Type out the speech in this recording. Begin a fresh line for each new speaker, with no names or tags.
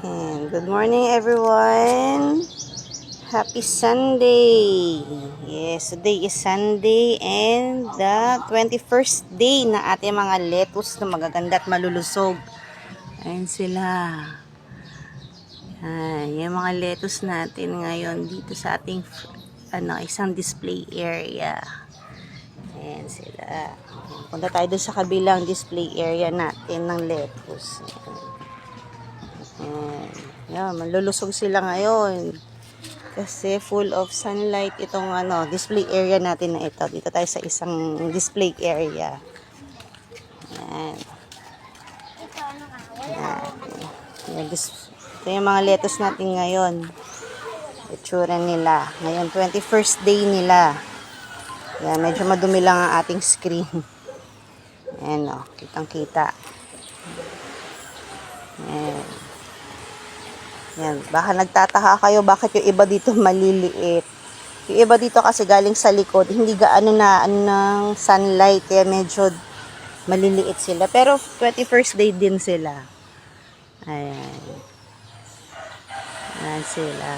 And good morning everyone. Happy Sunday. Yes, today is Sunday and the 21st day na ating mga lettuce na magaganda at malulusog. Ayan sila. Yung mga lettuce natin ngayon dito sa ating isang display area. Ayan sila. Punta tayo doon sa kabilang display area natin ng lettuce. Yan, malulusog sila ngayon. Kasi full of sunlight itong display area natin na ito. Dito tayo sa isang display area. Yan. Yan. Ito yung mga lettuce natin ngayon. Itsura nila. Ngayon, 21st day nila. Yan, medyo madumi lang ang ating screen. Yan o, kitang-kita. Yan. Yan, baka nagtataka kayo bakit yung iba dito maliliit. Yung iba dito kasi galing sa likod, hindi gaano na ng sunlight, kaya medyo maliliit sila. Pero 21st day din sila. Ayan. Ayan sila.